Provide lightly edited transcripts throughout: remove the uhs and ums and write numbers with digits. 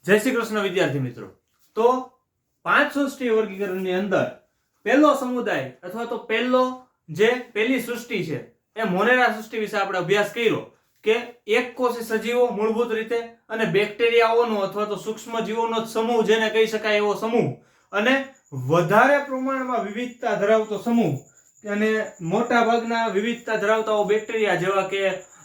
જય શ્રી કૃષ્ણ વિદ્યાર્થી મિત્રો। તો પાંચ સૃષ્ટિ વર્ગીકરણની અંદર પહેલો સમુદાય અથવા તો પહેલી સૃષ્ટિ છે એ મોનેરા સૃષ્ટિ વિશે આપણે અભ્યાસ કર્યો કે એક કોષી સજીવો મૂળભૂત રીતે અને બેક્ટેરિયાઓનો અથવા તો સૂક્ષ્મ જીવોનો જ સમૂહ જેને કહી શકાય એવો સમૂહ અને વધારે પ્રમાણમાં વિવિધતા ધરાવતો સમૂહ અને મોટા ભાગના વિવિધતા ધરાવતા બેક્ટેરિયા જેવા કે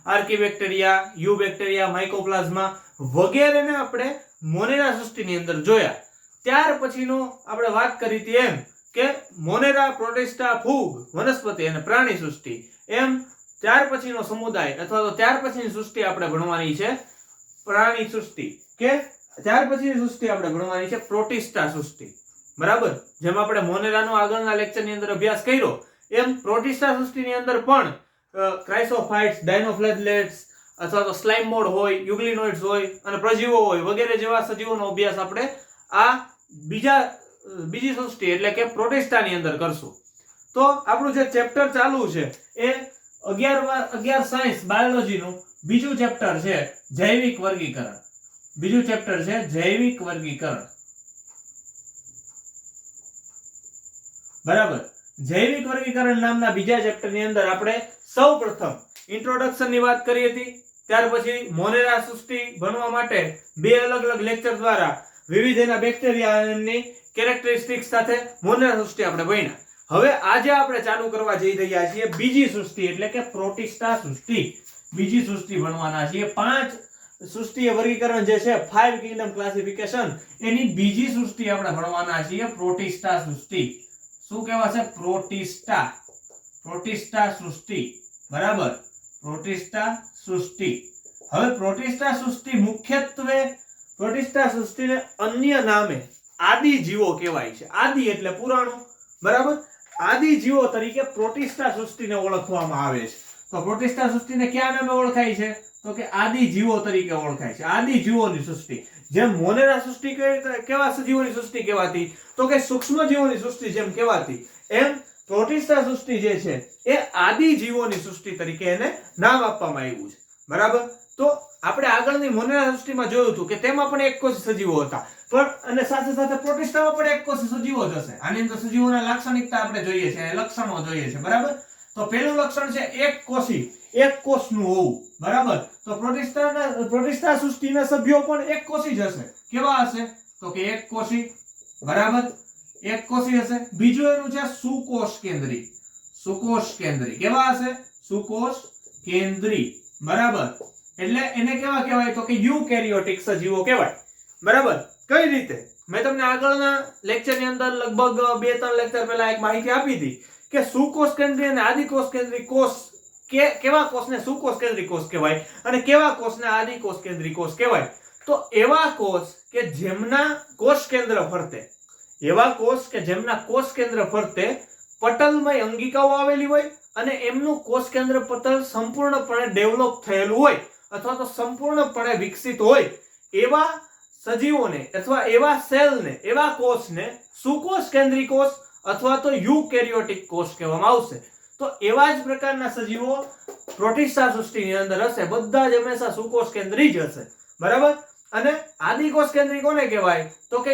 આર્કીબેક્ટેરિયા, યુબેક્ટેરિયા, માઇકોપ્લાઝ્મા વગેરેને આપણે મોનેરા સૃષ્ટિની અંદર જોયા। ત્યાર પછીનો આપણે વાત કરી હતી એમ કે મોનેરા, પ્રોટિસ્ટા, ફૂગ, વનસ્પતિ અને પ્રાણી સૃષ્ટિ એમ ત્યાર પછીનો સમુદાય અથવા તો ત્યાર પછીની સૃષ્ટિ આપણે ભણવાની છે પ્રાણી સૃષ્ટિ કે ત્યાર પછીની સૃષ્ટિ આપણે ભણવાની છે પ્રોટિસ્ટા સૃષ્ટિ। બરાબર, જેમ આપણે મોનેરાનો આગળના લેક્ચરની અંદર અભ્યાસ કર્યો એમ પ્રોટિસ્ટા સૃષ્ટિની અંદર પણ ક્રાઇસોફાઇટ્સ, ડાયનોફ્લેજેલેટ્સ અથવા તો સ્લાઇમ મોડ હોય, યુગ્લિનોઇડ્સ હોય અને પ્રજીવો હોય વગેરે જેવા સજીવોનો અભ્યાસ આપણે આ બીજી સૃષ્ટિ એટલે કે પ્રોટિસ્ટાની અંદર કરશું। તો આપણું જે ચેપ્ટર ચાલુ છે એ 11 સાયન્સ બાયોલોજીનું બીજું ચેપ્ટર છે જૈવિક વર્ગીકરણ। બીજું ચેપ્ટર છે જૈવિક વર્ગીકરણ। બરાબર, જૈવિક વર્ગીકરણ નામના બીજા ચેપ્ટરની અંદર આપણે સૌપ્રથમ ઇન્ટ્રોડક્શનની વાત કરી હતી। ત્યાર પછી મોનેરા સૃષ્ટિ ભણવા માટે બે અલગ અલગ લેક્ચર દ્વારા વિવિધ એના બેક્ટેરિયાની કેરેક્ટરિસ્ટિક્સ સાથે મોનેરા સૃષ્ટિ આપણે ભણ્યા। હવે આજે આપણે ચાલુ કરવા જઈ રહ્યા છીએ બીજી સૃષ્ટિ એટલે કે પ્રોટિસ્ટા સૃષ્ટિ। બીજી સૃષ્ટિ ભણવાના છીએ। પાંચ સૃષ્ટિય વર્ગીકરણ જે છે 5 કિંગડમ ક્લાસિફિકેશન એની બીજી સૃષ્ટિ આપણે ભણવાના છીએ પ્રોટિસ્ટા સૃષ્ટિ। શું કહેવાશે? પ્રોટિસ્ટા। પ્રોટિસ્ટા સૃષ્ટિ। બરાબર, પ્રોટિસ્ટા સૃષ્ટિ। હવે પ્રોટિસ્ટા સૃષ્ટિ મુખ્યત્વે પ્રોટિસ્ટા સૃષ્ટિને અન્ય નામે આદિ જીવો કહેવાય છે। આદિ એટલે પુરાણું। બરાબર, આદિ જીવો તરીકે પ્રોટિસ્ટા સૃષ્ટિને ઓળખવામાં આવે છે। તો પ્રોટિસ્ટા સૃષ્ટિને કયા નામે ઓળખાય છે? તો કે આદિ જીવો તરીકે ઓળખાય છે। આદિ જીવોની સૃષ્ટિ। જેમ મોનેરા સૃષ્ટિ કેવા સજીવોની સૃષ્ટિ કહેવાતી? તો કે સૂક્ષ્મ જીવોની સૃષ્ટિ જેમ કહેવાતી એમ પ્રોટિસ્ટા સૃષ્ટિ જે છે એ આદિ જીવોની સૃષ્ટિ તરીકે એને નામ આપવામાં આવ્યું છે। બરાબર, તો આપણે આગળની મોનેરા સૃષ્ટિમાં જોયું હતું કે તેમાં પણ એકકોષી સજીવો હતા પણ અને સાથે સાથે પ્રોટિસ્ટામાં પણ એકકોષી સજીવો જ હશે। આની અંદર સજીવોના લાક્ષણિકતા આપણે જોઈએ છે, લક્ષણો જોઈએ છે। બરાબર, તો પહેલું લક્ષણ છે એકકોષી, એક કોષનું હોવું। બરાબર, તો પ્રોટિસ્ટા સૃષ્ટિના સભ્યો પણ એકકોષી જ હશે। કેવા હશે? તો કે એકકોષી। બરાબર, એકકોષી હશે। બીજું એનું છે સુકોષ કેન્દ્રી। સુકોષ કેન્દ્રી કેવા હશે? સુકોષ કેન્દ્રી। બરાબર, એટલે એને કેવા કહેવાય? તો કે યુકેરિયોટિક સજીવો કહેવાય। બરાબર, કઈ રીતે? મેં તમને આગળના લેક્ચરની અંદર લગભગ 2-3 લેક્ચર પહેલા એક માહિતી આપી હતી કે સુકોષ કેન્દ્રી અને આદિકોષ કેન્દ્રી કોષ કેવા કોષને સુકોષ કેન્દ્રી કોષ કહેવાય અને કેવા કોષને આદિકોષ કેન્દ્રી કોષ કહેવાય? તો એવા કોષ કે જેમના કોષ કેન્દ્ર ફરતે પટલમય અંગિકાઓ આવેલી હોય અને એમનું કોષ કેન્દ્ર પટલ સંપૂર્ણપણે ડેવલપ થયેલું હોય અથવા તો સંપૂર્ણપણે વિકસિત હોય એવા સજીવોને અથવા એવા સેલને, એવા કોષને સુકોષ કેન્દ્રી કોષ અથવા તો યુકેરિયોટિક કોષ કહેવામાં આવશે। તો એવા જ પ્રકારના સજીવો પ્રોટિસ્ટા સૃષ્ટિની અંદર હશે। બધા જ હંમેશા સુકોષ કેન્દ્રી જ હશે। બરાબર, અને આદિકોષ કેન્દ્રી કોને કહેવાય? તો કે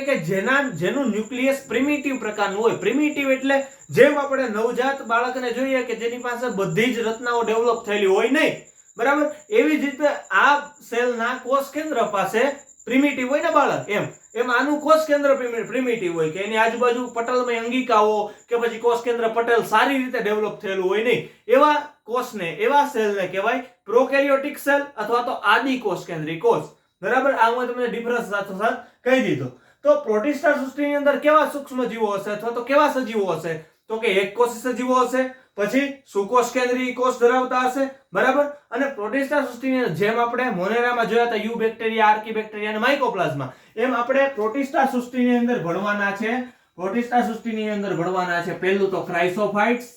જેનું ન્યુક્લિયસ પ્રિમિટિવ પ્રકારનું હોય। પ્રિમિટિવ એટલે જેમ આપણે નવજાત બાળકને જોઈએ કે જેની પાસે બધી જ રચનાઓ ડેવલપ થયેલી હોય નહીં। બરાબર, એવી જ રીતે આ સેલના કોષ કેન્દ્ર પાસે પ્રિમિટિવ હોય ને બાળક, એમ આનું કોષ કેન્દ્ર પ્રિમિટિવ હોય કે એની આજુબાજુ પટલમય અંગિકાઓ કે પછી કોષ કેન્દ્ર પટલ સારી રીતે ડેવલપ થયેલું હોય નહીં। એવા કોષને, એવા સેલને કહેવાય પ્રોકેરિયોટિક સેલ અથવા તો આદિકોષ કેન્દ્રી કોષ। બરાબર, આ હું તમને ડિફરન્સ સાથોસાથ કહી દીધો। તો પ્રોટિસ્ટા સૃષ્ટિની અંદર કેવા સૂક્ષ્મ જીવો હશે અથવા તો કેવા સજીવો હશે? તો કે એકકોષી સજીવો હશે, પછી સુકોષ કેન્દ્રી કોષ ધરાવતા હશે। બરાબર, અને પ્રોટિસ્ટા સૃષ્ટિની જેમ આપણે મોનેરામાં જોયા હતા યુબેક્ટેરિયા, આર્કીબેક્ટેરિયા અને માઇકોપ્લાઝ્મા એમ આપણે પ્રોટિસ્ટા સૃષ્ટિની અંદર ભણવાના છે। પ્રોટિસ્ટા સૃષ્ટિની અંદર ભણવાના છે પહેલું તો ક્રાઇસોફાઇટ્સ,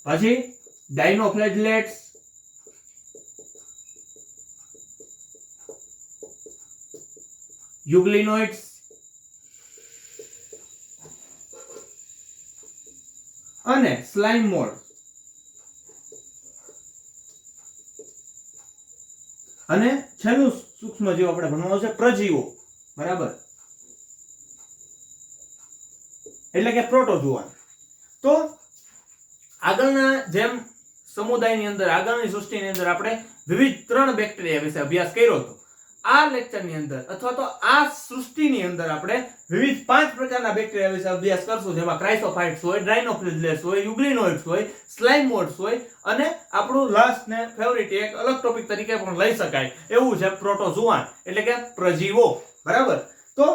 પછી ડાયનોફ્લેજેલેટ્સ, યુગ્લિનોઇડ્સ અને સ્લાઇમ મોલ્ડ। અને છેલ્લું સૂક્ષ્મજીવ આપણે ભણવાનું છે પ્રજીવો, બરાબર, એટલે કે પ્રોટોઝોઆ. તો આગળના જેમ સમુદાયની અંદર, આગળની સૃષ્ટિની અંદર આપણે વિવિધ 3 બેક્ટેરિયા વિશે અભ્યાસ કર્યો હતો. આ લેક્ચરની અંદર અથવા તો આ સૃષ્ટિની અંદર આપણે વિવિધ 5 પ્રકારના બેક્ટેરિયા વિશે અભ્યાસ કરશું, જેમાં ક્રાઇસોફાઇટ્સ હોય, ડ્રાઇનોફ્લિજેલેટ્સ હોય, યુગ્લિનોઇડ્સ હોય, સ્લાઇમોઇડ્સ હોય, અને આપણું લાસ્ટ ને ફેવરિટ એક અલગ ટોપિક તરીકે પણ લઈ શકાય એવું છે પ્રોટોઝોઆ, એટલે કે પ્રજીવો, બરાબર. તો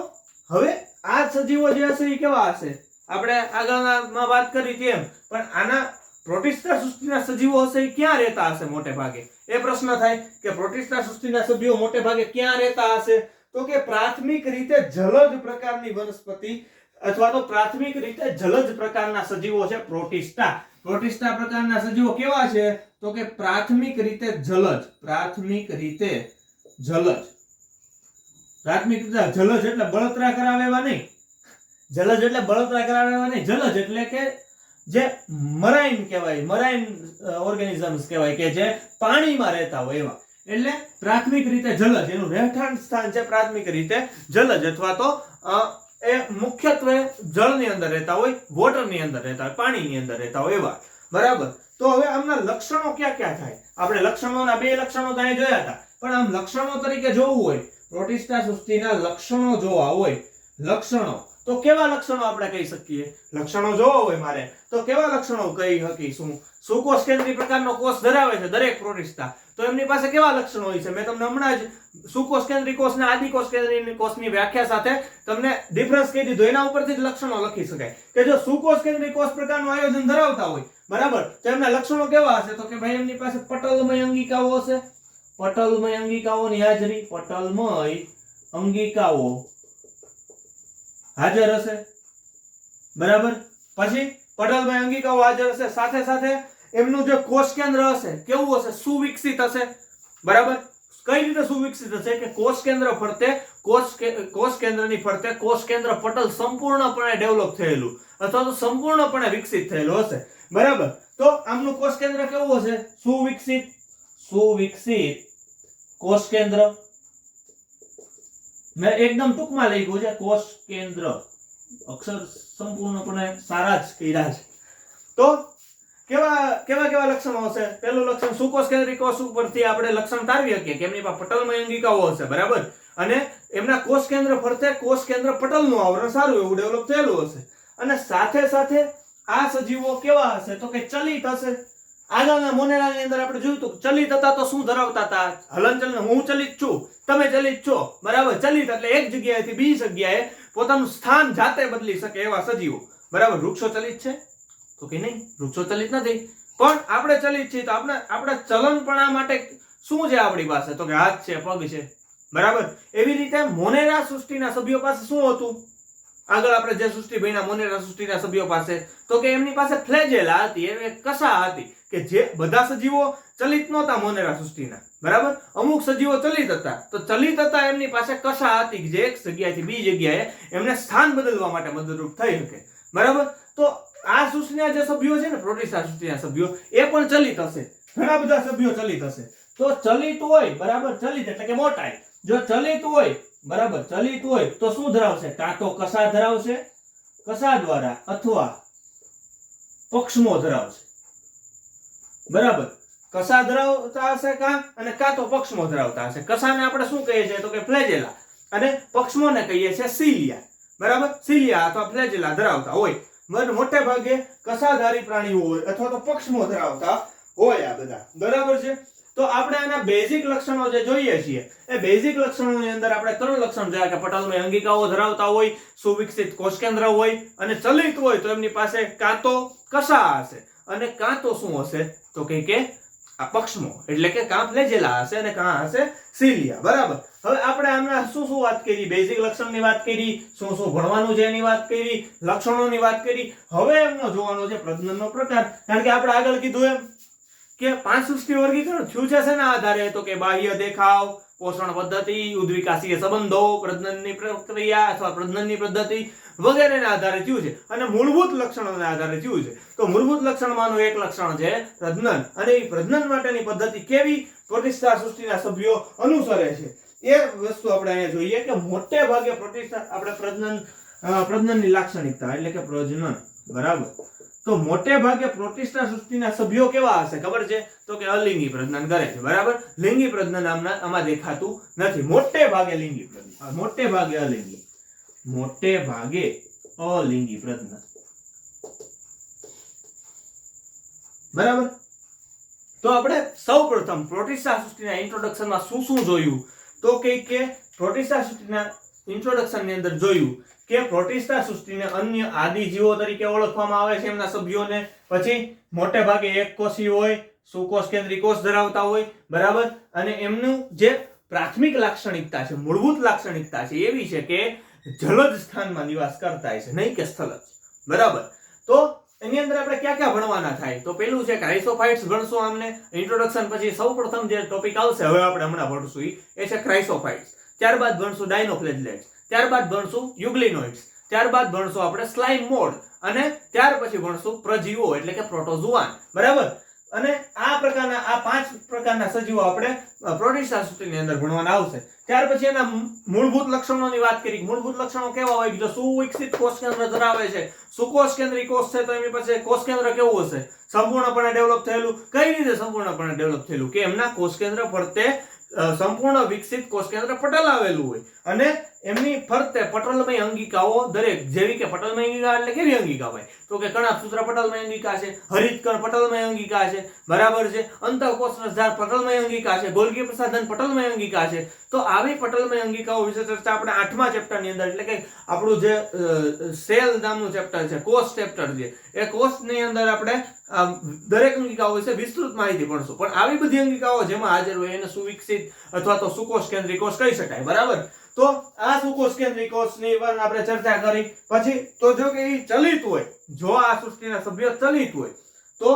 હવે આ સજીવો જે હશે એ કેવા હશે? આપણે આગળમાં વાત કરી તેમ, પણ આના પ્રોટિસ્ટા સૃષ્ટિના સજીવો હશે એ ક્યાં રહેતા હશે મોટે ભાગે? એ પ્રશ્ન થાય કે પ્રોટિસ્ટા સૃષ્ટિના સભ્યો મોટે ભાગે ક્યાં રહેતા હશે? તો કે પ્રાથમિક રીતે જલજ પ્રકારની વનસ્પતિ અથવા તો પ્રાથમિક રીતે જલજ પ્રકારના સજીવો છે પ્રોટિસ્ટા. પ્રોટિસ્ટા પ્રકારના સજીવો કેવા છે? તો કે પ્રાથમિક રીતે જલજ, પ્રાથમિક રીતે જલજ, પ્રાથમિક રીતે જલજ એટલે બળતરા કરાવે એવા નહીં, જલજ એટલે બળતરા કરાવે એવા નહીં, જલજ એટલે કે જે મરાઇન કહેવાય, મરાઇન ઓર્ગેનિઝમ્સ કહેવાય કે જે પાણીમાં રહેતા હોય એવા. એટલે પ્રાથમિક રીતે જલજ, એનું રહેઠાણ સ્થાન છે પ્રાથમિક રીતે જલજ, અથવા તો એ મુખ્યત્વે જળની અંદર રહેતા હોય, વોટરની અંદર રહેતા હોય, પાણીની અંદર રહેતા હોય એવા, બરાબર. તો હવે આમના લક્ષણો ક્યાં ક્યાં થાય? આપણે લક્ષણોના 2 લક્ષણો તો અહીં જોયા હતા, પણ આમ લક્ષણો તરીકે જોવું હોય, પ્રોટિસ્ટા સૃષ્ટિના લક્ષણો જોવા હોય, લક્ષણો તો કેવા લક્ષણો આપણે કહી શકીએ? લક્ષણો જોવા હોય મારે તો કેવા લક્ષણો કહી શકીશું? સુકોષ કેન્દ્રી પ્રકારનો કોષ ધરાવે છે દરેક પ્રોટિસ્ટા, તો એમની પાસે કેવા લક્ષણો હોય છે? મેં તમને હમણાં જ સુકોષ કેન્દ્રી કોષ અને આદિકોષ કેન્દ્રી કોષની વ્યાખ્યા સાથે તમને ડિફરન્સ કહી દીધો, એના ઉપરથી જ લક્ષણો લખી શકાય કે જો સુકોષ કેન્દ્રી કોષ પ્રકારનું આયોજન ધરાવતા હોય, બરાબર, તો એમના લક્ષણો કેવા હશે? તો કે ભાઈ એમની પાસે પટલમય અંગિકાઓ હશે, પટલમય અંગિકાઓની હાજરી, પટલમય અંગિકાઓ હાજર હશે, બરાબર. પછી પટલમય અંગિકાઓ હાજર હશે, સાથે સાથે એમનું જે કોષ કેન્દ્ર હશે કેવું હશે? સુવિકસિત હશે, બરાબર. કઈ રીતે સુવિકસિત હશે? કે કોષ કેન્દ્ર ફરતે, કોષ કેન્દ્રની ફરતે કોષ કેન્દ્ર પટલ સંપૂર્ણપણે ડેવલપ થયેલું અથવા તો સંપૂર્ણપણે વિકસિત થયેલું હશે, બરાબર. તો આમનું કોષ કેન્દ્ર કેવું હશે? સુવિકસિત, સુવિકસિત કોષ કેન્દ્ર. મેં એકદમ ટૂંકમાં લખ્યું છે કોષ કેન્દ્ર, અક્ષર સંપૂર્ણપણે સારા જ કર્યા છે. તો કેવા કેવા લક્ષણો હશે? પહેલું લક્ષણ, સુકોષ કેન્દ્રી કોષ ઉપરથી આપણે લક્ષણ તારવી શકીએ કે એમની પાસે પટલમય અંગિકાઓ હશે, બરાબર, અને એમના કોષ કેન્દ્ર ફરતે કોષ કેન્દ્ર પટલનું આવરણ સારું એવું ડેવલપ થયેલું હશે, અને સાથે સાથે આ સજીવો કેવા હશે? તો કે ચલિત હશે. આગળના મોનેરાની અંદર આપણે જોયું તો ચલિત હતા તો શું ધરાવતા હતા? હલનચલન. હું ચલિત છું, તમે ચલિત છો, બરાબર. ચલિત એટલે એક જગ્યાએથી બીજી જગ્યાએ પોતાનું સ્થાન જાતે બદલી શકે એવા સજીવો, બરાબર. વૃક્ષો ચલિત છે? તો કે નહીં, વૃક્ષો ચલિત નથી, પણ આપણે ચલિત છીએ. તો આપણે ચલનપણા માટે શું છે આપણી પાસે? તો કે હાથ છે, પગ છે, બરાબર. એવી રીતે મોનેરા સૃષ્ટિના સભ્યો પાસે શું હતું? આગળ આપણે જે સૃષ્ટિ ભણ્યા મોનેરા સૃષ્ટિના સભ્યો પાસે, તો કે એમની પાસે ફ્લેજેલા હતી, એ કશા હતી કે જે બધા સજીવો ચલિત નહોતા મોનેરા સૃષ્ટિના, બરાબર. અમુક સજીવો ચલિત હતા, તો ચલિત હતા એમની પાસે કશા હતી જે એક જગ્યાએથી બીજી જગ્યાએ એમને સ્થાન બદલવા માટે મદદરૂપ થઈ શકે, બરાબર. તો આ સૃષ્ટિના જે સભ્યો છે ને, પ્રોટિસ્ટા સૃષ્ટિના સભ્યો, એ પણ ચલિત હશે, ઘણા બધા સભ્યો ચલિત હશે. તો ચલિત હોય, બરાબર, ચલિત એટલે કે મોટાઈ. જો ચલિત હોય, બરાબર, ચલિત હોય તો શું ધરાવશે? કાં તો કશા ધરાવશે, કશા દ્વારા, અથવા પક્ષમો ધરાવશે, બરાબર. કશા ધરાવતા હશે અને કાં તો પક્ષમો ધરાવતા હશે. કશાને આપણે શું કહીએ છીએ? તો કે ફ્લેજેલા, અને પક્ષમોને કહીએ છીએ સિલિયા, બરાબર. સિલિયા અથવા ફ્લેજેલા ધરાવતા હોય. મોટે ભાગે કશાધારી પ્રાણીઓ હોય અથવા તો પક્ષમો ધરાવતા હોય આ બધા, બરાબર છે. તો આપણે આના બેઝિક લક્ષણો જે જોઈએ છીએ, એ બેઝિક લક્ષણોની અંદર આપણે 3 લક્ષણ જોયા કે પટલમય અંગિકાઓ ધરાવતા હોય, સુવિકસિત કોષ કેન્દ્ર હોય, અને ચલિત હોય તો એમની પાસે કાં તો કશા હશે અને કાં તો શું હશે? તો કે આ પક્ષમો એટલે કે કાં ફ્લેજેલા હશે અને કાં હશે સિલિયા, બરાબર. હવે આપણે આમના શું વાત કરી? બેઝિક લક્ષણની વાત કરી, શું ભણવાનું છે એની વાત કરી, લક્ષણોની વાત કરી. હવે એમનો જોવાનો છે પ્રજનનનો પ્રકાર, કારણ કે આપણે આગળ કીધું એમ કે 5 સૃષ્ટિ વર્ગીકરણ થયું છે શેના આધારે? તો કે બાહ્ય દેખાવ, પોષણ પદ્ધતિ, ઉદ્વિકાસીય સંબંધો, પ્રજનનની પ્રક્રિયા અથવા પ્રજનનની પદ્ધતિ, વગેરેના આધારે થયું છે અને મૂળભૂત લક્ષણોના આધારે થયું છે. તો મૂળભૂત લક્ષણમાંનું એક લક્ષણ છે પ્રજનન, અને એ પ્રજનન માટેની પદ્ધતિ કેવી પ્રોટિસ્ટા સૃષ્ટિના સભ્યો અનુસરે છે એ વસ્તુ આપણે અહીંયા જોઈએ કે મોટે ભાગે પ્રોટિસ્ટા આપણે પ્રજનનની લાક્ષણિકતા એટલે કે પ્રજનન, બરાબર. તો મોટે ભાગે પ્રોટિસ્ટા સૃષ્ટિના સભ્યો કેવા હશે ખબર છે? તો કે અલિંગી પ્રજનન કરે છે, બરાબર. લિંગી પ્રજનન આમાં દેખાતું નથી. મોટે ભાગે લિંગી પ્રજનન, મોટે ભાગે અલિંગી, મોટે ભાગે અલિંગી પ્રજનન, બરાબર. તો આપણે સૌપ્રથમ પ્રોટિસ્ટા સૃષ્ટિના ઇન્ટ્રોડક્શનમાં શું જોયું? તો કે પ્રોટિસ્ટા સૃષ્ટિના ઇન્ટ્રોડક્શનની અંદર જોયું કે પ્રોટિસ્ટા સૃષ્ટિને અન્ય આદિજીવો તરીકે ઓળખવામાં આવે છે એમના સભ્યોને. પછી મોટે ભાગે એક કોષી હોય, સુકોષ કેન્દ્રી કોષ ધરાવતા હોય, બરાબર. અને એમનું જે પ્રાથમિક લાક્ષણિકતા છે, મૂળભૂત લાક્ષણિકતા છે એવી છે કે જલજ સ્થાનમાં નિવાસ કરતા છે, નહીં કે સ્થલજ, બરાબર. તો એની અંદર આપણે ક્યાં ક્યાં ભણવાના થાય? તો પેલું છે ક્રાઇસોફાઇટ્સ ભણશું આમને ઇન્ટ્રોડક્શન. પછી સૌપ્રથમ જે ટોપિક આવશે હવે આપણે હમણાં ભણશું એ છે ક્રાઇસોફાઇટ્સ. ત્યારબાદ ભણશું ડાયનોફ્લેજલેટ્સ, ત્યારબાદ ભણશું યુગ્લિનોઇડ્સ, ત્યારબાદ ભણશું આપણે સ્લાઇમ મોડ, અને ત્યાર પછી ભણશું પ્રજીવો એટલે કે પ્રોટોઝોઆન, બરાબર. અને આ 5 પ્રકારના સજીવો આપણે પ્રોટિસ્ટા સૃષ્ટિની અંદર ભણવાના આવશે. ત્યાર પછી એના મૂળભૂત લક્ષણોની વાત કરી. મૂળભૂત લક્ષણો કેવા હોય? જો સુવિકસિત કોષ કેન્દ્ર ધરાવે છે, સુકોષ કેન્દ્રી કોષ છે, તો એની પાસે કોષ કેન્દ્ર કેવું હશે? સંપૂર્ણપણે ડેવલપ થયેલું. કઈ રીતે સંપૂર્ણપણે ડેવલપ થયેલું? કે એમના કોષ કેન્દ્ર ફરતે સંપૂર્ણ વિકસિત કોષ કેન્દ્ર પટલ આવેલું હોય, અને એમની ફરતે પટલમય અંગિકાઓ દરેક, જેવી કે પટલમય અંગિકા એટલે કેવી અંગિકા હોય? તો કે કણાભસૂત્ર પટલમય અંગિકા છે, હરિતકણ પટલમય અંગિકા છે, બરાબર છે. અંતઃકોષ રસધાર પટલમય અંગિકા છે, ગોલ્ગી પ્રસાધન પટલમય અંગિકા છે. તો આવી પટલમય અંગિકાઓ વિશે ચર્ચા આપણે 8મા ચેપ્ટરની અંદર, એટલે કે આપણું જે સેલ નામનું ચેપ્ટર છે, કોષ ચેપ્ટર છે, એ કોષની અંદર આપણે દરેક અંગિકાઓ વિશે વિસ્તૃત માહિતી ભણશું. પણ આવી બધી અંગિકાઓ જેમાં હાજર હોય એને સુવિકસિત અથવા તો સુકોષ કેન્દ્રી કોષ કહી શકાય, બરાબર. તો આ સુકોષ કેન્દ્રી કોષની પણ આપણે ચર્ચા કરી. પછી તો જો કે એ ચલિત હોય, જો આ સૃષ્ટિના સભ્યો ચલિત હોય તો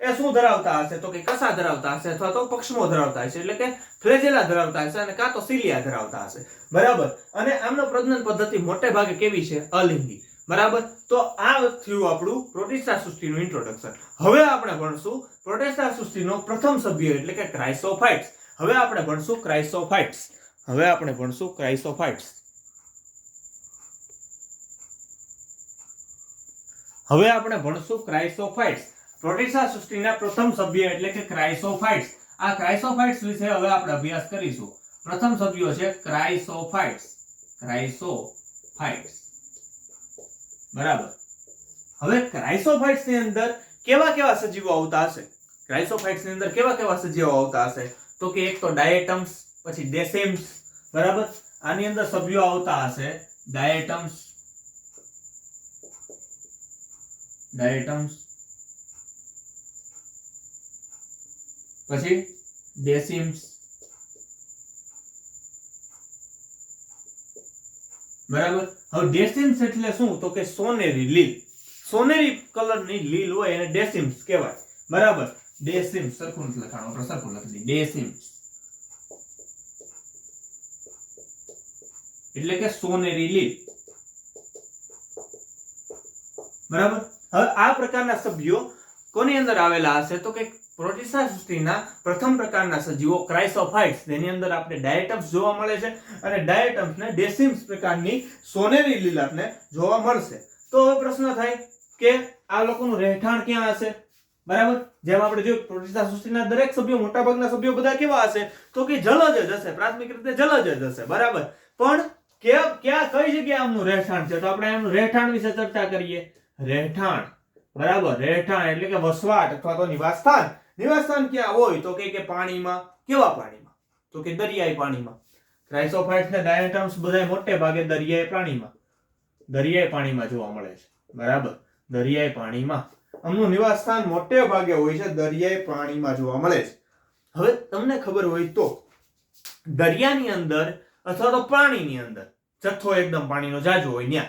એ શું ધરાવતા હશે? તો કે કસા ધરાવતા હશે, અથવા તો પક્ષમો ધરાવતા હશે, એટલે કે ફ્લેજેલા ધરાવતા હશે, અને કાં તો સિલિયા ધરાવતા હશે, બરાબર. અને આમનો પ્રજનન પદ્ધતિ મોટે ભાગે કેવી છે? અલિંગી, બરાબર. તો આ થયું આપણું પ્રોટિસ્ટા સૃષ્ટિનું ઇન્ટ્રોડક્શન. હવે આપણે ભણશું પ્રોટિસ્ટા સૃષ્ટિનો પ્રથમ સભ્ય એટલે કે ક્રાઇસોફાઇટ્સ. હવે આપણે ભણશું ક્રાઇસોફાઇટ્સ. હવે આપણે ભણશું ક્રાઇસોફાઇટ્સ. હવે આપણે ભણશું ક્રાઇસોફાઇટ્સ. પ્રોટિસ્ટા સૃષ્ટિના પ્રથમ સભ્ય એટલે કે ક્રાઇસોફાઇટ્સ. આ ક્રાઇસોફાઇટ્સ વિશે હવે આપણે અભ્યાસ કરીશું. પ્રથમ સભ્યો છે ક્રાઇસોફાઇટ્સ. ક્રાઇસોફાઇટ્સ, બરાબર. હવે ક્રાઇસોફાઇટ્સ ની અંદર કેવા કેવા સજીવો આવતા હશે? ક્રાઇસોફાઇટ્સ ની અંદર કેવા કેવા સજીવો આવતા હશે? તો કે એક તો ડાયેટમ્સ, પછી ડેસિમ્સ, બરાબર. આની અંદર સભ્યો આવતા હશે ડાયેટમ્સ, પછી ડેસિમ્સ, બરાબર. હવે ડેસિમ્સ એટલે શું? તો કે સોનેરી લીલ, સોનેરી કલરની લીલ હોય એને ડેસિમ્સ કહેવાય, બરાબર. ડેસિમ્સ સરખું નથી લખાણું, આપણે સરખું લખી દઈએ. ડેસિમ્સ એટલે કે સોનેરી લીલ, બરાબર. હવે આ પ્રકારના સભ્યો કોની અંદર આવેલા હશે? તો કે પ્રોટિસ્ટા સૃષ્ટિના પ્રથમ પ્રકારના સજીવો ક્રાઇસોફાઇટ્સ, જેની અંદર આપણે ડાયેટમ્સ જોવા મળે છે, અને ડાયેટમ્સ ને ડેસિમ્સ પ્રકારની સોનેરી લીલ આપને જોવા મળશે. તો હવે પ્રશ્ન થાય કે આ લોકોનું રહેઠાણ ક્યાં હશે? બરાબર. જેમ આપણે જોયું પ્રોટિસ્ટા સૃષ્ટિના દરેક સભ્યો, મોટાભાગના સભ્યો બધા કેવા હશે? તો કે જલજ જ હશે, પ્રાથમિક રીતે જલજ જ હશે, બરાબર. પણ ક્યાં કઈ જગ્યાએ આમનું રહેઠાણ છે? તો આપણે એમનું રહેઠાણ વિશે ચર્ચા કરીએ. રહેઠાણ, બરાબર. રહેઠાણ એટલે કે વસવાટ અથવા તો નિવાસસ્થાન. નિવાસસ્થાન ક્યાં હોય? તો કે પાણીમાં. કેવા પાણીમાં? તો કે દરિયાઈ પાણીમાં. ક્રાઇસોફાઇટ્સ ને ડાયેટમ્સ બધા મોટે ભાગે દરિયાઈ પાણીમાં જોવા મળે છે, બરાબર. દરિયાઈ પાણીમાં આમનું નિવાસસ્થાન મોટે ભાગે હોય છે, દરિયાઈ પાણીમાં જોવા મળે છે. હવે તમને ખબર હોય તો દરિયાની અંદર અથવા તો પાણીની અંદર જથ્થો એકદમ પાણીનો જાજો હોય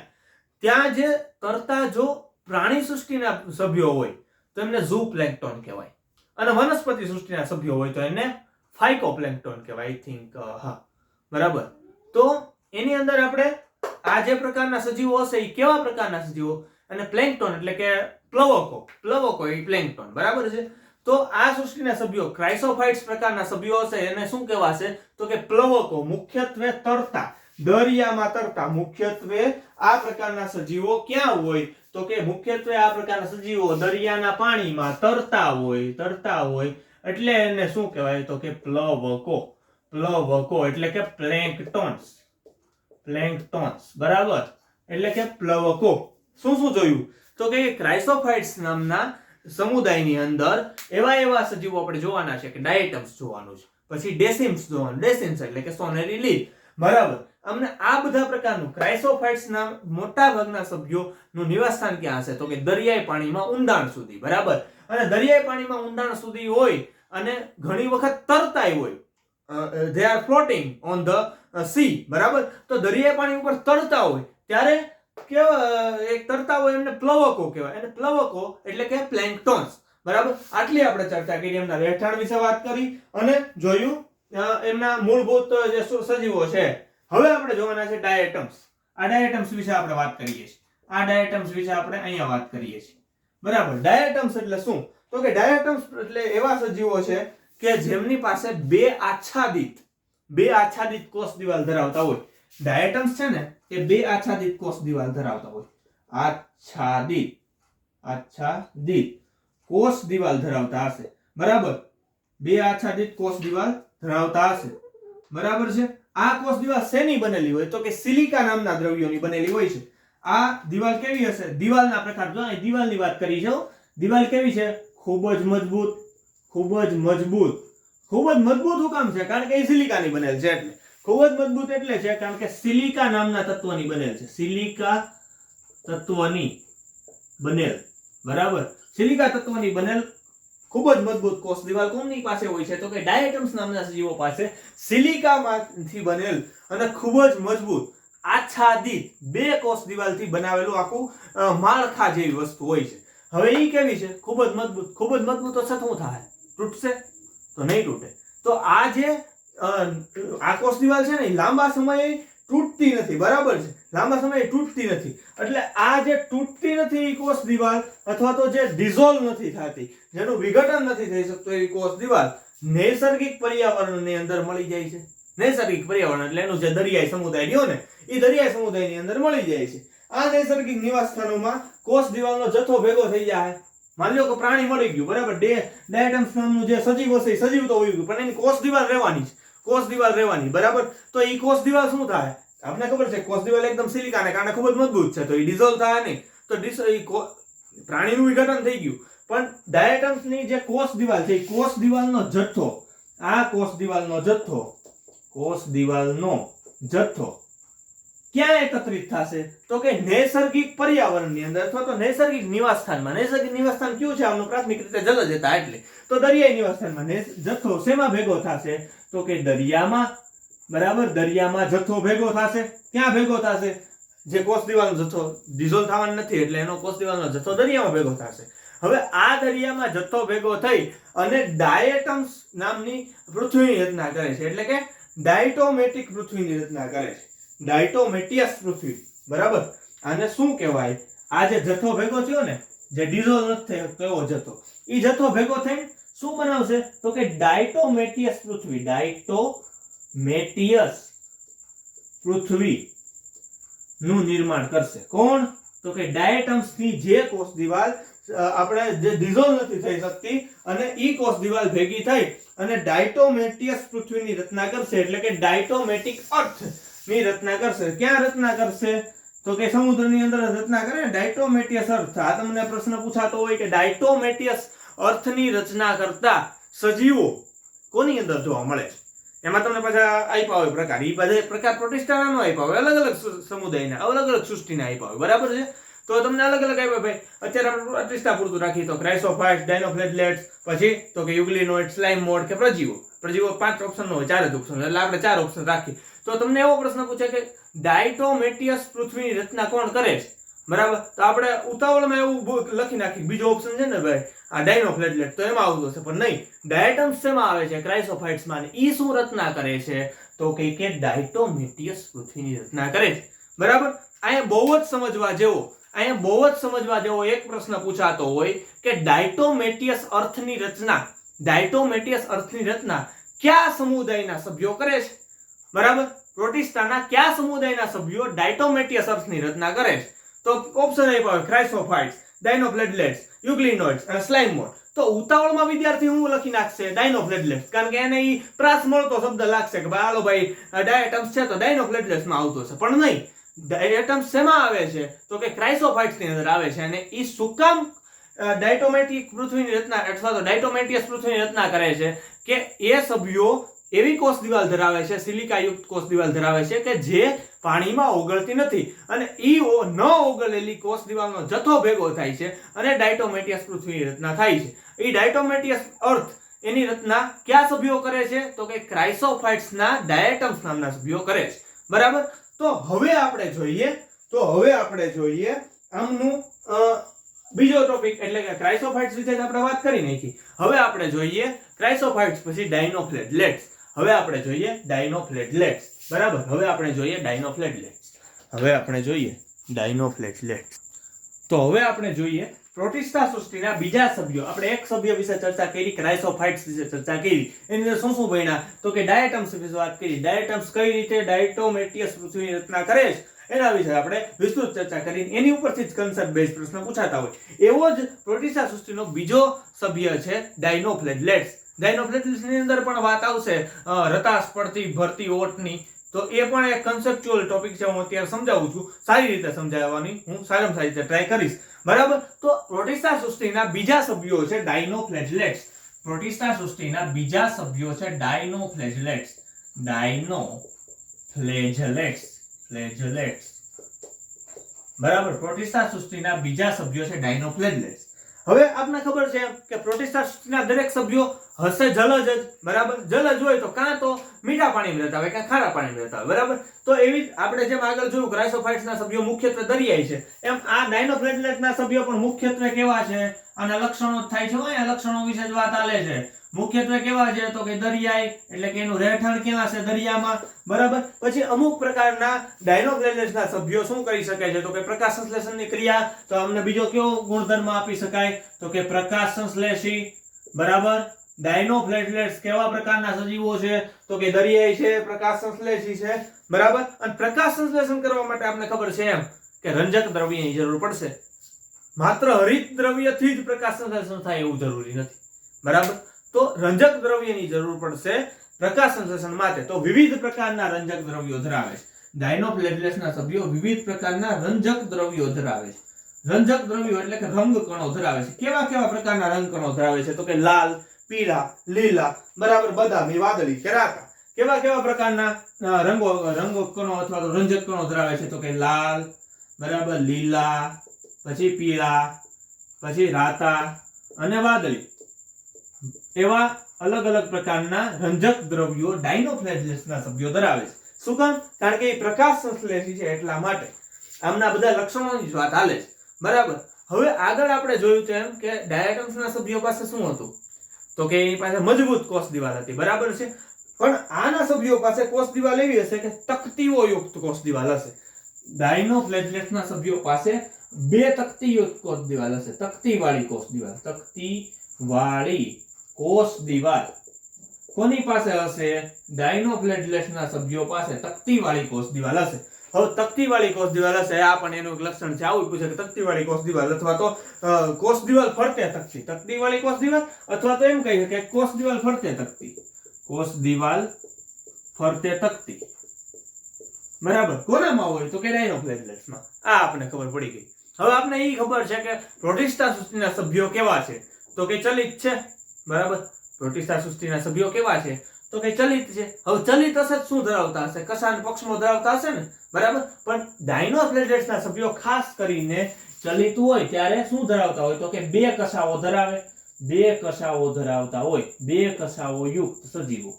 ત્યાં જે તરતા જો પ્રાણી સૃષ્ટિના સભ્યો હોય તો એમને ઝૂ પ્લેન્કટોન કહેવાય, અને વનસ્પતિ સૃષ્ટિના સભ્યો હોય તો એને ફાઇકોપ્લેન્કટોન કહેવાય. આઈ થિંક, હા, બરાબર. તો એની અંદર આપણે આ જે પ્રકારના સજીવો હશે એ કેવા પ્રકારના સજીવો? અને પ્લેન્કટોન એટલે કે પ્લવકો એ પ્લેન્કટોન, બરાબર છે. તો આ સૃષ્ટિના સભ્યો ક્રાઇસોફાઇટ્સ પ્રકારના સભ્યો હશે એને શું કહેવાશે? તો કે પ્લવકો, મુખ્યત્વે તરતા, દરિયામાં તરતા. મુખ્યત્વે આ પ્રકારના સજીવો ક્યાં હોય? તો કે મુખ્યત્વે આ પ્રકારના સજીવો દરિયાના પાણીમાં તરતા હોય એટલે એને શું કહેવાય? તો કે પ્લવકો એટલે કે પ્લેન્કટોન્સ, બરાબર, એટલે કે પ્લવકો. શું જોયું? તો કે ક્રાઇસોફાઇટ્સ નામના સમુદાયની અંદર એવા સજીવો આપણે જોવાના છે કે ડાયટમ્સ જોવાનું છે, પછી ડેસિમ્સ જોવાનું. ડેસિમ્સ એટલે કે સોનેરી લીલ, બરાબર. અમને આ બધા પ્રકારનું ક્રાઇસોફાઇટ્સ ના મોટા ભાગના સભ્યોનું નિવાસસ્થાન ક્યાં હશે? તો કે દરિયાઈ પાણીમાં ઊંડાણ સુધી, બરાબર. અને દરિયાઈ પાણીમાં ઊંડાણ સુધી હોય અને ઘણી વખત તરતાય હોય. they are floating on the sea, બરાબર. તો દરિયાઈ પાણી ઉપર તરતા હોય ત્યારે એક તરતા હોય એમને પ્લવકો કહેવાય. અને પ્લવકો એટલે કે પ્લેન્કટોન્સ, બરાબર. આટલી આપણે ચર્ચા કરી, એમના રહેઠાણ વિશે વાત કરી અને જોયું એમના મૂળભૂત જે સજીવો છે. હવે આપણે જોવાના છે ડાયટમ્સ. આ ડાયટમ્સ વિશે આપણે વાત કરીએ છીએ. અહીંયા વાત કરીએ છીએ, બરાબર. ડાયટમ્સ એટલે શું? તો કે ડાયટમ્સ એટલે એવા સજીવો છે કે જેમની પાસે બે આચ્છાદિત કોષ દિવાલ ધરાવતા હોય. ડાયટમ્સ છે ને એ બે આચ્છાદિત કોષ દિવાલ ધરાવતા હોય. આચ્છાદિત કોષ દિવાલ ધરાવતા હશે, બરાબર. બે આચ્છાદિત કોષ દિવાલ ધરાવતા હશે, બરાબર છે. આ કોષ દિવાલ શેની બનેલી હોય? તો કે સિલિકા નામના દ્રવ્યોની બનેલી હોય છે. આ દિવાલ કેવી હશે? દિવાલના પ્રકાર જો અહીં દિવાલની વાત કરી છે. દિવાલ કેવી છે? ખૂબ જ મજબૂત. શું કામ છે? કારણ કે એ સિલિકાની બનેલ છે. એટલે ખૂબ જ મજબૂત એટલે છે કારણ કે સિલિકા નામના તત્વની બનેલ છે. સિલિકા તત્વની બનેલ, બરાબર. સિલિકા તત્વની બનેલ ખૂબ જ મજબૂત કોષ દિવાલ કોની પાસે હોય છે? તો કે ડાયટમ્સ નામના સજીવો પાસે સિલિકામાંથી બનેલ અને ખૂબ જ મજબૂત આચ્છાદિત બે કોષ દિવાલથી બનાવેલું આખું માળખા જેવી વસ્તુ હોય છે. હવે ઈ કેવી છે? ખૂબ જ મજબૂત તો શું થાય? તૂટશે? તો નહીં તૂટે. તો આ જે આ કોષ દિવાલ છે ને લાંબા સમયે તૂટતી નથી, બરાબર છે. લાંબા સમયે તૂટતી નથી. એટલે આ જે તૂટતી નથી કોષ દિવાલ અથવા તો જે ડિઝોલ્વ નથી થતી, જેનું વિઘટન નથી થઈ શકતું એવી કોષ દિવાલ નૈસર્ગિક પર્યાવરણની અંદર મળી જાય છે. નૈસર્ગિક પર્યાવરણ એટલે એનું જે દરિયાઈ સમુદાય રહ્યો ને એ દરિયાઈ સમુદાયની અંદર મળી જાય છે. આ નૈસર્ગિક નિવાસસ્થાનોમાં કોષ દિવાલનો જથ્થો ભેગો થઈ જાય. માની લો કે પ્રાણી મળી ગયું, બરાબર. ડાયટમ્સ નામનું જે સજીવ હશે એ સજીવ તો હોય ગયું, પણ એની કોષ દિવાલ રહેવાની છે. બરાબર. તો એ કોષ દિવાલ શું થાય? આપને ખબર છે કોષ દિવાલ એકદમ સિલિકાને કારણે ખૂબ જ મજબૂત છે, તો એ ડિઝોલ્વ થાય નહીં. તો પ્રાણીનું વિઘટન થઈ ગયું. પણ ડાયટમ્સની જે કોષ દિવાલ છે એ કોષ દિવાલનો જથ્થો ક્યાં એકત્રિત થશે? તો કે નૈસર્ગિક પર્યાવરણની અંદર અથવા તો નૈસર્ગિક નિવાસસ્થાનમાં. નૈસર્ગિક નિવાસસ્થાન કયું છે આમનું? પ્રાથમિક રીતે જલજતા, એટલે તો દરિયાઈ નિવાસસ્થાનમાં જથ્થો શેમાં ભેગો થશે? તો કે દરિયામાં, બરાબર. દરિયામાં જથ્થો ભેગો થશે. ક્યાં ભેગો થશે? જે કોષ દિવાલનો જથ્થો ડિઝોલ્વ થવાનો નથી એટલે એનો કોષ દિવાલનો જથ્થો દરિયામાં ભેગો થશે. હવે આ દરિયામાં જથ્થો ભેગો થઈ અને ડાયટમ્સ નામની પૃથ્વીની રચના કરે છે. એટલે કે ડાયટોમેટિક પૃથ્વીની રચના કરે છે. ડાયટોમેટિયસ પૃથ્વી, બરાબર. આને શું કહેવાય? આ જે જથ્થો ભેગો થયો ને, જે ડિઝોલ્વ નથી થયો તેવો જથ્થો, એ જથ્થો ભેગો થઈને શું બનાવશે? તો કે ડાયટોમેટિયસ પૃથ્વી નું નિર્માણ કરશે. કોણ? તો કે ડાયટમ્સ ની જે કોષ દિવાલ આપણે જે ડિઝોલ્વ નથી થઈ શકતી અને ઈ કોષ દિવાલ ભેગી થઈ અને ડાયટોમેટિયસ પૃથ્વીની રચના કરશે. એટલે કે ડાયટોમેટિક અર્થ ની રચના કરશે. ક્યાં રચના કરશે? તો કે સમુદ્રની અંદર રચના કરે. ડાયટોમેટિયસ અર્થ. આ તમને પ્રશ્ન પૂછાતો હોય કે ડાયટોમેટિયસ અર્થની રચના કરતા સજીવો કોની અંદર જોવા મળે છે? એમાં તમને પાછા આપ્યા હોય પ્રકાર. એ બધા પ્રકાર પ્રોટિસ્ટાના નો આપ્યા હોય, અલગ અલગ સમુદાયના, અલગ અલગ સૃષ્ટિના આપ્યા હોય, બરાબર છે. તો તમને અલગ અલગ આપ્યા ભાઈ. અત્યારે આપણે પ્રોટિસ્ટા પૂરતું રાખીએ તો ક્રાઇસોફાઇટ્સ, ડાયનોફ્લેજેલેટ્સ, પછી તો કે યુગ્લિનોઇડ, સ્લાઇમ મોડ કે પ્રજીવો. 5 ઓપ્શન નો હોય, 4 જ ઓપ્શન, એટલે આપણે 4 ઓપ્શન રાખીએ. તો તમને એવો પ્રશ્ન પૂછે કે ડાયટોમેટિયસ પૃથ્વીની રચના કોણ કરે છે? બરાબર. તો આપણે ઉતાવળમાં એવું લખી નાખી બીજો ઓપ્શન છે ને ભાઈ આ ડાયનોફ્લેજેલેટ, તો એમાં આવતું હશે, પણ નહીં. ડાયટમ્સ શેમાં આવે છે? ક્રાઇસોફાઇટ્સમાં. ઈ શું રચના કરે છે? તો કે ડાયટોમેટિયસ પૃથ્વીની રચના કરે છે, બરાબર. અહીંયા બહુ જ સમજવા જેવો એક પ્રશ્ન પૂછાતો હોય કે ડાયટોમેટિયસ અર્થની રચના કયા સમુદાયના સભ્યો કરે છે? બરાબર. પ્રોટિસ્ટાના કયા સમુદાયના સભ્યો ડાયટોમેટિયસ અર્થની રચના કરે છે? તો ઓપ્શન આપ્યા હોય ક્રાઇસોફાઇટ્સ, ડાયનોફ્લેજેલેટ્સ, યુગ્લિનોઇડ્સ અને સ્લાઇમોઇડ. તો ઉતાવળમાં વિદ્યાર્થી હું લખી નાખશે ડાયનોફ્લેજેલેટ્સ, કારણ કે એને ઈ પ્રાસ મળતો શબ્દ લાગશે કે ભાઈ હાલો ભાઈ ડાયટમ્સ છે તો ડાયનોફ્લેજેલેટ્સ માં આવતો છે, પણ નહીં. ડાયટમ્સ શેમાં આવે છે? તો કે ક્રાઇસોફાઇટ્સ ની અંદર આવે છે. અને ઈ શું કામ ડાયટોમેટિક પૃથ્વીની રચના અથવા તો ડાયટોમેટિયસ પૃથ્વીની રચના કરે છે? કે એ સભ્યો એવી કોષ દિવાલ ધરાવે છે, સિલિકાયુક્ત કોષ દિવાલ ધરાવે છે કે જે પાણીમાં ઓગળતી નથી, અને ઈ ન ઓગળેલી કોષ દિવાલનો જથ્થો ભેગો થાય છે અને ડાયટોમેટિયસ પૃથ્વીની રચના થાય છે. ઈ ડાયટોમેટિયસ અર્થ એની રચના કયા સભ્યો કરે છે? તો કે ક્રાઇસોફાઇટ્સના ડાયટમ્સ નામના સભ્યો કરે છે. બરાબર. તો હવે આપણે જોઈએ આમનું બીજો ટોપિક, એટલે કે ક્રાઇસોફાઇટ્સ વિશે આપણે વાત કરી નાખી. હવે આપણે જોઈએ ક્રાઇસોફાઇટ્સ પછી ડાયનોફ્લેજેલેટ્સ. બરાબર. હવે આપણે જોઈએ ડાયનોફ્લેજેલેટ્સ. તો હવે આપણે જોઈએ પ્રોટિસ્ટા સૃષ્ટિના બીજા સભ્યો. આપણે એક સભ્ય વિશે ચર્ચા કરી, ક્રાઇસોફાઇટ્સ વિશે ચર્ચા કરી. એની અંદર શું ભણ્યા? તો કે ડાયટમ્સ વિશે વાત કરી. ડાયટમ્સ કઈ રીતે ડાયટોમેટિયસ પૃથ્વીની રચના કરે છે એના વિશે આપણે વિસ્તૃત ચર્ચા કરી. એની ઉપરથી જ કન્સેપ્ટ બેઝ પ્રશ્ન પૂછાતા હોય. એવો જ પ્રોટિસ્ટા સૃષ્ટિનો બીજો સભ્ય છે ડાયનોફ્લેજેલેટ્સ. ડાયનોફ્લેજેલેટ્સ ની અંદર પણ વાત આવશે રતાશ પડતી ભરતી ઓટની. તો એ પણ એક કન્સેપ્ચ્યુઅલ ટોપિક છે. હું અત્યારે સમજાવું છું, સારી રીતે સમજાવવાની હું સારામાં સારી રીતે ટ્રાય કરીશ. બરાબર. તો પ્રોટિસ્ટા સૃષ્ટિના બીજા સભ્યો છે ડાયનોફ્લેજેલેટ્સ. બરાબર. પ્રોટિસ્ટા સૃષ્ટિના બીજા સભ્યો છે ડાયનોફ્લેજેલેટ્સ. હવે આપને ખબર છે કે પ્રોટિસ્ટા સૃષ્ટિના દરેક સભ્યો હશે જલજ જ. બરાબર. જલજ હોય તો કાં તો મીઠા પાણીમાં રહેતા હોય કાં ખારા પાણીમાં રહેતા હોય. બરાબર. તો એવી આપણે જેમ આગળ જોયું ક્રાઇસોફાઇટ્સના સભ્યો મુખ્યત્વે દરિયાઈ છે, એમ આ ડાયનોફ્લેજેલેટના સભ્યો પણ મુખ્યત્વે કેવા છે? આના લક્ષણો જ થાય છે. આ લક્ષણો વિશે જ વાત આલે છે. મુખ્યત્વે કેવા છે? તો કે દરિયાઈ, એટલે કે એનું રહેઠાણ કેવા છે? દરિયામાં. બરાબર. પછી અમુક પ્રકારના ડાયનોફ્લેજેલેટ્સના સભ્યો શું કરી શકે છે? તો કે પ્રકાશ સંશ્લેષણની ક્રિયા. તો અમને બીજો કયો ગુણધર્મ આપી શકાય? તો કે પ્રકાશ સંશ્લેષી. બરાબર. ડાયનોફ્લેજેલેટ્સ કેવા પ્રકારના સજીવો છે? તો કે દરિયાઈ છે, પ્રકાશ સંશ્લેષી છે. બરાબર. અને પ્રકાશ સંશ્લેષણ કરવા માટે આપણે ખબર છે એમ કે રંજક દ્રવ્યની જરૂર પડશે. માત્ર હરિત દ્રવ્યથી જ પ્રકાશ સંશ્લેષણ થાય એવું જરૂરી નથી. બરાબર. તો રંજક દ્રવ્યની જરૂર પડશે પ્રકાશ સંશ્લેષણ માટે. તો વિવિધ પ્રકારના રંજક દ્રવ્યો ધરાવે છે. ડાયનોફ્લેજેલેટ્સના સભ્યો વિવિધ પ્રકારના રંજક દ્રવ્યો ધરાવે છે. રંજક દ્રવ્યો એટલે કે રંગ કણો ધરાવે છે. કેવા પ્રકારના રંગ કણો ધરાવે છે? તો કે લાલ, પીળા, લીલા, બરાબર, બદામી, વાદળી કે રાતા. કેવા પ્રકારના રંગ કણો અથવા તો રંજક કણો ધરાવે છે? તો કે લાલ, બરાબર, લીલા, પછી પીળા, પછી રાતા અને વાદળી. એવા અલગ અલગ પ્રકારના રંજક દ્રવ્યો ડાયનોફ્લેજેલેટ્સના સભ્યો ધરાવે છે. શું કામ? કારણ કે એ પ્રકાશ સંશ્લેષી છે એટલા માટે. આમના બધા લક્ષણોની જ વાત હાલે છે. બરાબર. હવે આગળ આપણે જોયું તેમ કે ડાયટમ્સના સભ્યો પાસે શું હતું? તો કે એની પાસે મજબૂત કોષ દિવાલ હતી. બરાબર છે. પણ આના સભ્યો પાસે કોષ દિવાલ એવી હશે કે તકતીઓ યુક્ત કોષ દિવાલ હશે. ડાયનોફ્લેજેલેટ્સના સભ્યો પાસે બે તકતી યુક્ત કોષ દિવાલ હશે. તકતીવાળી કોષ દિવાલ કોની પાસે હશે? ડાયનોફ્લેજેલેટ્સના સભ્યો પાસે તકતીવાળી કોષ દિવાલ હશે. હવે તકતીવાળી કોષ દિવાલ હશે, આ પણ એનું એક લક્ષણ છે. આવું પૂછે કે તકતીવાળી કોષ દિવાલ અથવા તો કોષ દિવાલ ફરતે તકતી. તકતીવાળી કોષ દિવાલ અથવા તો એમ કહીએ કે કોષ દિવાલ ફરતે તકતી. બરાબર. કોનામાં હોય? તો કે ડાયનોફ્લેજેલેટ્સમાં. આ આપણે ખબર પડી ગઈ. હવે આપણે એ ખબર છે કે પ્રોટિસ્ટા સૃષ્ટિના સભ્યો કેવા છે? તો કે ચલિત છે. બરાબર. પ્રોટિસ્ટા સૃષ્ટિના સભ્યો કેવા છે? તો કે ચલિત છે. હવે ચલિત હશે શું ધરાવતા હશે? કશાન પક્ષમાં ધરાવતા હશે ને. બરાબર. પણ ડાયનોફ્લેજેલેટ્સના સભ્યો ખાસ કરીને ચલિત હોય ત્યારે શું ધરાવતા હોય? તો કે બે કશાઓ ધરાવતા હોય. બે કશાઓ યુક્ત સજીવો.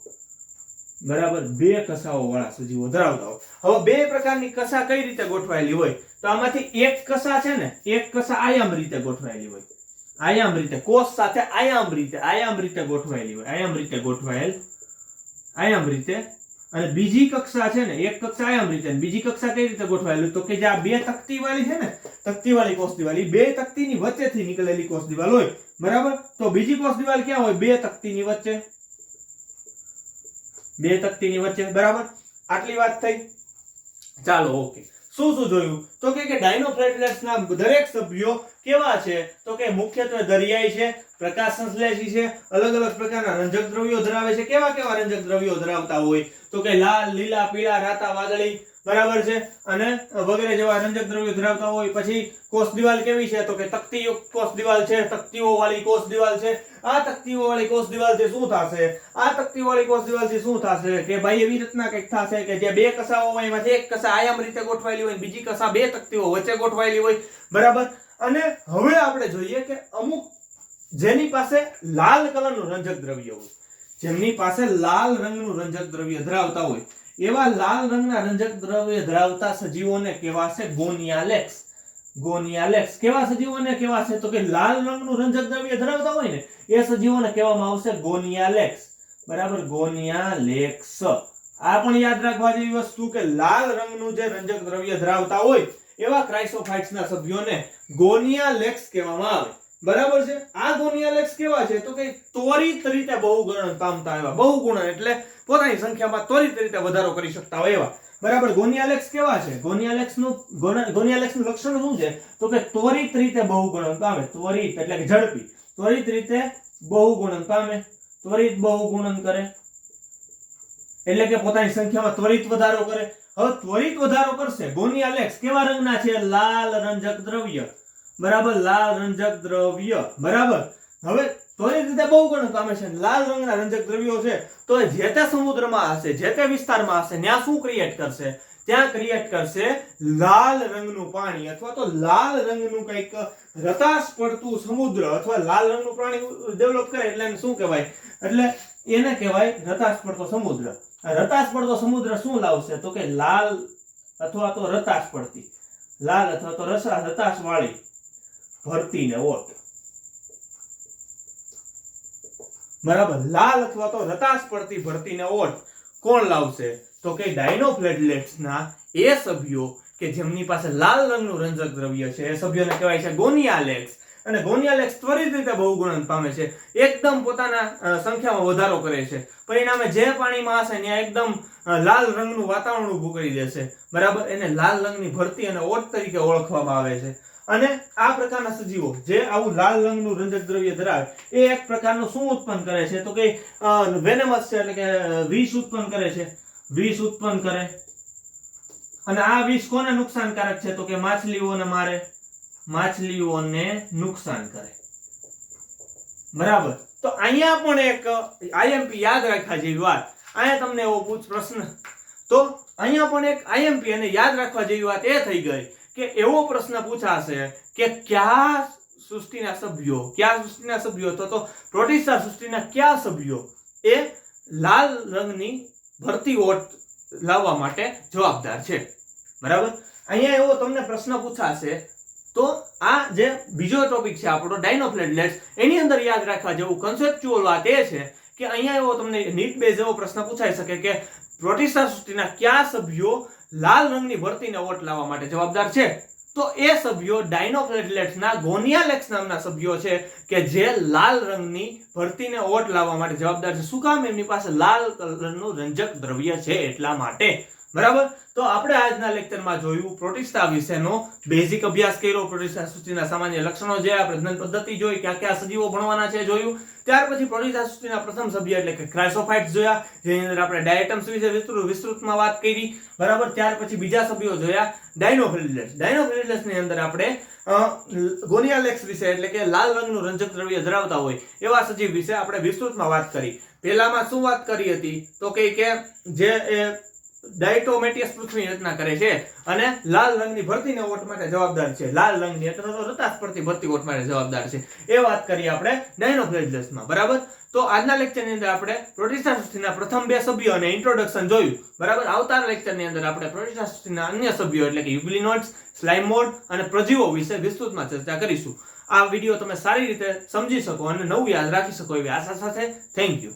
બરાબર. બે કશાઓ વાળા સજીવો ધરાવતા હોય. હવે બે પ્રકારની કશા કઈ રીતે ગોઠવાયેલી હોય? તો આમાંથી એક કશા છે ને, એક કશા આયામ રીતે ગોઠવાયેલી હોય. આયામ રીતે કોષ સાથે આયામ રીતે ગોઠવાયેલી હોય. આયામ રીતે અને બીજી કક્ષા છે ને, એક કક્ષા આયામ રીતે, બીજી કક્ષા કઈ રીતે ગોઠવાયેલી, તો કે જે આ બે તકતી વાળી છે ને, તકતી વાળી કોષ દિવાલ, એ બે તકતીની વચ્ચેથી નીકળેલી કોષ દિવાલ હોય, બરાબર. તો બીજી કોષ દિવાલ ક્યાં હોય? બે તકતીની વચ્ચે, બે તકતીની વચ્ચે, બરાબર. આટલી વાત થઈ. ચાલો, ઓકે. શું શું જોયું? તો કે ડાયનોફ્લેટલેટ્સના દરેક સભ્યો કેવા છે? તો કે મુખ્યત્વે દરિયાઈ છે, પ્રકાશ સંશ્લેષી છે, અલગ અલગ પ્રકારના રંજક દ્રવ્યો ધરાવે છે. કેવા કેવા રંજક દ્રવ્યો ધરાવતા હોય? તો કે લાલ, લીલા, પીળા, રાતા, વાદળી, બરાબર છે, અને વગેરે જેવા રંજક દ્રવ્યો ધરાવતા હોય. પછી કોષ દિવાલ કેવી છે? તો કે તકતીયુક્ત કોષ દિવાલ છે, તકતીઓ વાળી કોષ દિવાલ છે. આ તકતીઓ વાળી કોષ દિવાલથી શું થશે? આ તકતીઓ વાળી કોષ દિવાલથી શું થશે? કે ભાઈ એવી રીતના કંઈક થશે કે જે બે કસાઓ હોય એમાંથી એક કસા આયામ રીતે ગોઠવાયેલી હોય, બીજી કસા બે તકતીઓ વચ્ચે ગોઠવાયેલી હોય, બરાબર. અને હવે આપણે જોઈએ કે અમુક જેની પાસે લાલ કલરનું રંજક દ્રવ્ય હોય, જેમની પાસે લાલ રંગનું રંજક દ્રવ્ય ધરાવતા હોય, એવા લાલ રંગના રંજક દ્રવ્ય ધરાવતા સજીવોને કેવા છે? ગોનિયાલેક્સ. ગોનિયાલેક્સ. કેવા સજીવોને કેવા છે? તો કે લાલ રંગનું રંજક દ્રવ્ય ધરાવતા હોય ને એ સજીવોને કહેવામાં આવશે ગોનિયાલેક્સ, બરાબર. ગોનિયાલેક્સ. આ પણ યાદ રાખવા જેવી વસ્તુ કે લાલ રંગનું જે રંજક દ્રવ્ય ધરાવતા હોય એવા ક્રાઇસોફાઇટ્સના સભ્યોને ગોનિયાલેક્સ કહેવામાં આવે, બરાબર છે. આ ગોનિયાલેક્સ કેવા છે? તો કે ત્વરિત રીતે બહુગુણન પામતા એવા. બહુગુણન એટલે પોતાની સંખ્યામાં ત્વરિત રીતે વધારો કરી શકતા હોય એવા, બરાબર. ગોનિયાલેક્સ કેવા છે? ગોનિયાલેક્સનું લક્ષણ શું છે? તો કે ત્વરિત રીતે બહુગુણન પામે. ત્વરિત એટલે કે ઝડપી, ત્વરિત રીતે બહુગુણન પામે, ત્વરિત બહુગુણન કરે એટલે કે પોતાની સંખ્યામાં ત્વરિત વધારો કરે. હવે ત્વરિત વધારો કરશે. ગોનિયાલેક્સ કેવા રંગના છે? લાલ રંજક દ્રવ્ય, બરાબર. લાલ રંજક દ્રવ્ય, બરાબર. હવે ત્વરિત રીતે બહુગુણન પામે છે, લાલ રંગના રંજક દ્રવ્યો છે, તો જે તે સમુદ્રમાં હશે, જે તે વિસ્તારમાં હશે, ત્યાં શું ક્રિએટ કરશે? ત્યાં ક્રિએટ કરશે લાલ રંગનું પાણી, અથવા તો લાલ રંગનું કંઈક રતાશ પડતું સમુદ્ર, અથવા લાલ રંગનું પાણી ડેવલપ કરે એટલે એને શું કહેવાય? એટલે એને કહેવાય રતાશ પડતો સમુદ્ર. રતાશ પડતો સમુદ્ર શું લાવશે? તો કે લાલ અથવા તો રતાશ પડતી, લાલ અથવા તો રતાશ વાળી ભરતીને ઓટ, બરાબર. લાલ અથવા તો રતાશ પડતી ભરતીને ઓટ કોણ લાવશે? તો કે ડાયનોફ્લેટલેટ્સના એ સભ્યો કે જેમની પાસે લાલ રંગનું રંજક દ્રવ્ય છે એ સભ્યોને કહેવાય છે ગોનિયાલેક્સ. અને ગોનિયાલેક્સ ત્વરિત રીતે બહુગુણન પામે છે, એકદમ પોતાના સંખ્યામાં વધારો કરે છે. પરિણામે જે પાણીમાં હશે ત્યાં એકદમ લાલ રંગનું વાતાવરણ ઊભું કરી દેશે, બરાબર. એને લાલ રંગની ભરતી અને ઓટ તરીકે ઓળખવામાં આવે છે. અને આ પ્રકારના સજીવો જે આવું લાલ રંગનું રંજક દ્રવ્ય ધરાવે એ એક પ્રકારનું શું ઉત્પન્ન કરે છે? તો કે વેનમસ છે, એટલે કે વિષ ઉત્પન્ન કરે છે, વિષ ઉત્પન્ન કરે. અને આ વિષ કોને નુકસાનકારક છે? તો કે માછલીઓને મારે, માછલીઓને નુકસાન કરે, બરાબર. તો અહીંયા પણ એક આઈએમપી યાદ રાખવા જેવી વાત. અહીંયા તમને એવો પ્રશ્ન, તો અહીંયા પણ એક આઈએમપી અને યાદ રાખવા જેવી વાત એ થઈ ગઈ કે એવો પ્રશ્ન પૂછાશે કે કયા સૃષ્ટિના સભ્યો તો પ્રોટિસ્ટા સૃષ્ટિના કયા સભ્યો એ લાલ રંગની ભરતી ઓટ લાવવા માટે જવાબદાર છે, બરાબર. અહીંયા એવો તમને પ્રશ્ન પૂછાશે તો આ જે બીજો ટોપિક છે આપણો ડાયનોફ્લેટલેટ્સ, એની અંદર યાદ રાખવા જેવું કન્સેપ્ચ્યુઅલ વાત એ છે કે અહીંયા એવો તમને નીટ બેઝ એવો પ્રશ્ન પૂછાઈ શકે કે પ્રોટિસ્ટા સૃષ્ટિના કયા સભ્યો લાલ રંગની ભરતીને ઓટ લાવવા માટે જવાબદાર છે? તો એ સભ્યો ડાયનોફ્લેટલેટ્સના ગોનિયાલેક્સ નામના સભ્યો છે કે જે લાલ રંગની ભરતીને ઓટ લાવવા માટે જવાબદાર છે. શું કામ? એમની પાસે લાલ કલરનું રંજક દ્રવ્ય છે એટલા માટે, બરાબર. તો આપણે આજના લેક્ચરમાં જોયું પ્રોટિસ્ટા વિશેનો બેઝિક અભ્યાસ કર્યો, પ્રોટિસ્ટા સૃષ્ટિના સામાન્ય લક્ષણો જોયા, પ્રજનન પદ્ધતિ જોઈ, કયા કયા સજીવો ભણવાના છે જોયું. ત્યાર પછી પ્રોટિસ્ટા સૃષ્ટિના પ્રથમ સભ્ય એટલે કે ક્રાઇસોફાઇટ્સ જોયા, જેની અંદર આપણે ડાયટમ્સ વિશે વિસ્તૃતમાં વાત કરી, બરાબર. ત્યાર પછી બીજા સભ્યો જોયા ડાયનોફ્લેટલેટ્સ. ડાયનોફ્લેટલેટ્સની અંદર આપણે ગોનિયાલેક્સ વિશે એટલે કે લાલ રંગનું રંજક દ્રવ્ય ધરાવતા હોય એવા સજીવ વિશે આપણે વિસ્તૃતમાં વાત કરી. પહેલામાં શું વાત કરી હતી? તો કે જે ડાયટોમેટિયસ પૃથ્વીની રચના કરે છે અને લાલ રંગની ભરતીને ઓટ માટે જવાબદાર છે, લાલ રંગની એટલે તો રતાશ પડતી ભરતી ઓટ માટે જવાબદાર છે, એ વાત કરી આપણે ડાયનોફ્લેટલેટ્સમાં, બરાબર. તો આજના લેક્ચરની અંદર આપણે પ્રોટિસ્ટા સૃષ્ટિના પ્રથમ બે સભ્યો અને ઇન્ટ્રોડક્શન જોયું, બરાબર. આવતા લેક્ચરની અંદર આપણે પ્રોટિસ્ટા સૃષ્ટિના અન્ય સભ્યો એટલે કે યુગ્લિનોઇડ્સ, સ્લાઇમોડ અને પ્રજીવો વિશે વિસ્તૃતમાં ચર્ચા કરીશું. આ વિડીયો તમે સારી રીતે સમજી શકો અને નવું યાદ રાખી શકો એવી આશા સાથે થેન્ક યુ.